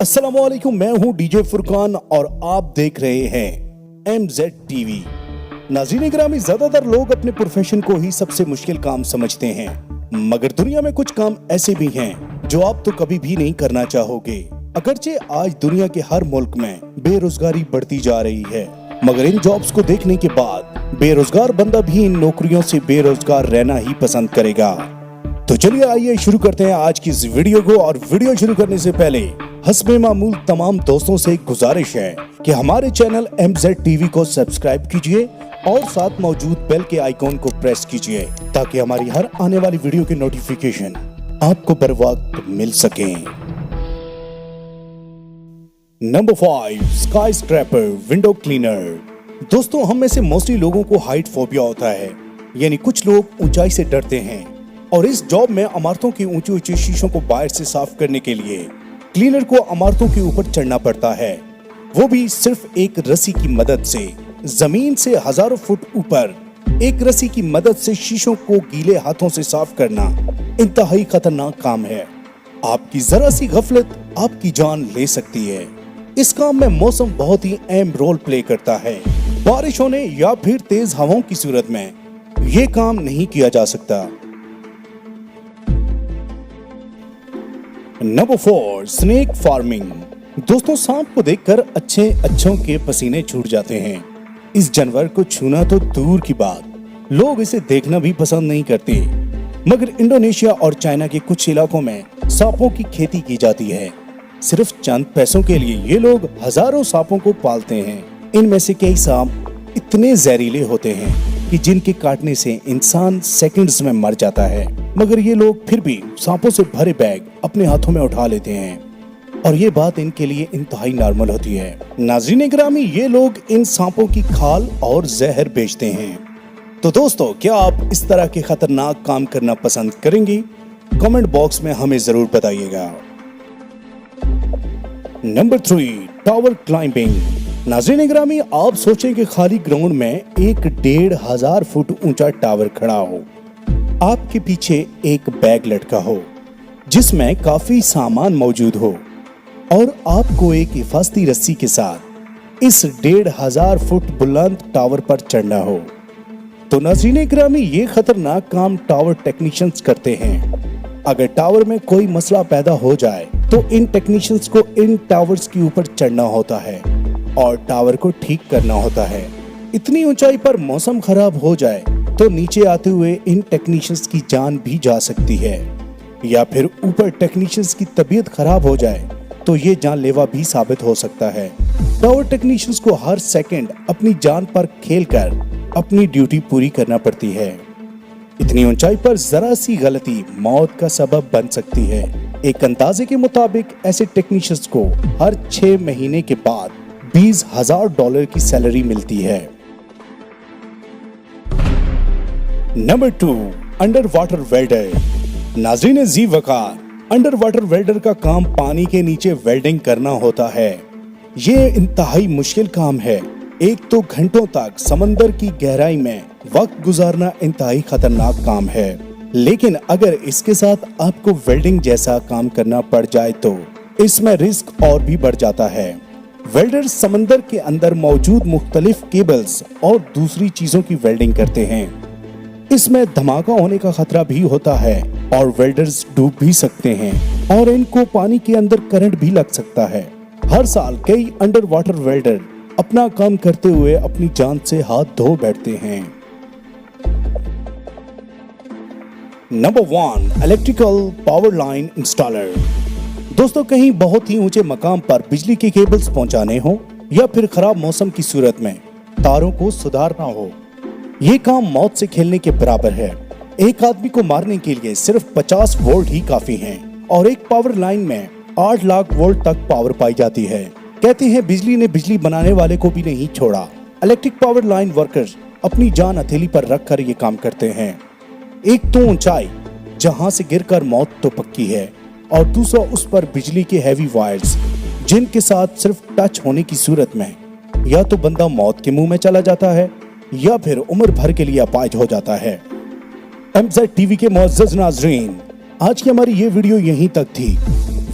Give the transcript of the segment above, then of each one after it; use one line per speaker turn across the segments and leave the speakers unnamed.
अस्सलामुअलैकुम, मैं हूं डीजे फुरकान और आप देख रहे हैं MZ टीवी। नाज़रीन गिरामी, ज्यादातर लोग अपने प्रोफेशन को ही सबसे मुश्किल काम समझते हैं, मगर दुनिया में कुछ काम ऐसे भी हैं जो आप तो कभी भी नहीं करना चाहोगे। अगरचे आज दुनिया के हर मुल्क में बेरोजगारी बढ़ती जा रही है, मगर इन जॉब्स को देखने के बाद बेरोजगार बंदा भी इन नौकरियों से बेरोजगार रहना ही पसंद करेगा। तो चलिए आइए शुरू करते हैं आज की इस वीडियो को। और वीडियो शुरू करने से पहले हस्बे मामूल तमाम दोस्तों से एक गुजारिश है कि हमारे चैनल MZ टीवी को सब्सक्राइब कीजिए और साथ मौजूद बेल के आइकॉन को प्रेस कीजिए ताकि हमारी हर आने वाली वीडियो की नोटिफिकेशन आपको बर वक्त मिल सके। Number 5, sky scraper window cleaner. दोस्तों, हम में से मोस्टली लोगों को हाइट फोबिया होता है, यानी कुछ लोग ऊंचाई से डरते हैं और इस जॉब में इमारतों के ऊंचे ऊंचे शीशों को बाहर से साफ करने के लिए क्लीनर को इमारतों के ऊपर चढ़ना पड़ता है, वो भी सिर्फ एक रस्सी की मदद से। जमीन से हजारों फुट ऊपर एक रस्सी की मदद से शीशों को गीले हाथों से साफ करना इंतहाई खतरनाक काम है। आपकी जरा सी गफलत आपकी जान ले सकती है। इस काम में मौसम बहुत ही अहम रोल प्ले करता है। बारिश होने या फिर तेज हवाओं की सूरत में ये काम नहीं किया जा सकता। Number 4, snake farming. दोस्तों, सांप को देखकर अच्छों के पसीने छूट जाते हैं। इस जानवर को छूना तो दूर की बात, लोग इसे देखना भी पसंद नहीं करते, मगर इंडोनेशिया और चाइना के कुछ इलाकों में सांपों की खेती की जाती है। सिर्फ चंद पैसों के लिए ये लोग हजारों सांपों को पालते हैं। इनमें से कई सांप इतने जहरीले होते हैं कि जिनके काटने से इंसान सेकंड्स में मर जाता है, मगर ये लोग फिर भी सांपों से भरे बैग अपने हाथों में उठा लेते हैं और ये बात इनके लिए इंतहाई नॉर्मल होती है। नाज़रीन गिरामी, ये लोग इन सांपों की खाल और जहर बेचते हैं। तो दोस्तों, क्या आप इस तरह के खतरनाक काम करना पसंद करेंगे? कमेंट बॉक्स में हमें जरूर बताइएगा। Number 3, tower climbing. नाज़रीन गिरामी, आप सोचें कि खाली ग्राउंड में एक 1,500 फुट ऊंचा टावर खड़ा हो, आपके पीछे एक बैग लटका हो जिसमें काफी सामान मौजूद हो और आपको एक हिफाजती रस्सी के साथ इस 1,500 फुट बुलंद टावर पर चढ़ना हो। तो नाज़रीन गिरामी, ये खतरनाक काम टावर टेक्नीशियंस करते हैं। अगर टावर में कोई मसला पैदा हो जाए तो इन टेक्नीशियंस को इन टावर्स के ऊपर चढ़ना होता है और टावर को ठीक करना होता है। इतनी ऊंचाई पर मौसम खराब हो जाए तो नीचे आते हुए इन टेक्नीशियंस की जान भी जा सकती है, या फिर ऊपर टेक्नीशियंस की तबीयत खराब हो जाए तो ये जानलेवा भी साबित हो सकता है। टावर टेक्नीशियंस को हर सेकंड अपनी जान पर खेलकर अपनी ड्यूटी पूरी करना पड़ती है। इतनी ऊंचाई पर जरा सी गलती मौत का सबब बन सकती है। एक अंदाजे के मुताबिक ऐसे टेक्नीशियंस को हर 6 महीने के बाद $20,000 की सैलरी मिलती है। Number 2, under water welder. नाज़रीन जी वकार, अंडर वाटर वेल्डर का काम पानी के नीचे वेल्डिंग करना होता है। ये इंतहाई मुश्किल काम है। एक तो घंटों तक समंदर की गहराई में वक्त गुजारना इंतहाई खतरनाक काम है, लेकिन अगर इसके साथ आपको वेल्डिंग जैसा काम करना पड़ जाए तो इसमें रिस्क और भी बढ़ जाता है। वेल्डर समंदर के अंदर मौजूद मुख्तलिफ केबल्स और दूसरी चीजों की वेल्डिंग करते हैं। इसमें धमाका होने का खतरा भी होता है और वेल्डर्स डूब भी सकते हैं और इनको पानी के अंदर करंट भी लग सकता है। हर साल कई अंडर वाटर वेल्डर अपना काम करते हुए अपनी जान से हाथ धो बैठते हैं। Number 1, electrical power line installer. दोस्तों, कहीं बहुत ही ऊंचे मकाम पर बिजली के केबल्स पहुंचाने हो या फिर खराब मौसम की सूरत में तारों को सुधारना हो, ये काम मौत से खेलने के बराबर है। एक आदमी को मारने के लिए सिर्फ 50 वोल्ट ही काफी हैं और एक पावर लाइन में 8 लाख वोल्ट तक पावर पाई जाती है। कहते हैं बिजली ने बिजली बनाने वाले को भी नहीं छोड़ा। इलेक्ट्रिक पावर लाइन वर्कर्स अपनी जान हथेली पर रखकर ये काम करते हैं। एक तो ऊंचाई जहां से गिरकर मौत तो पक्की है और दूसरा उस पर बिजली के हैवी वायर्स जिनके साथ सिर्फ टच होने की सूरत में या तो बंदा मौत के मुंह में चला जाता है या फिर उम्र भर के लिए अपाहिज हो जाता है। MZ टीवी के मुअज़्ज़ज़ नाज़रीन, आज की हमारी ये वीडियो यहीं तक थी।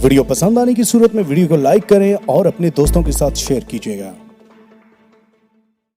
वीडियो पसंद आने की सूरत में वीडियो को लाइक करें और अपने दोस्तों के साथ शेयर कीजिएगा।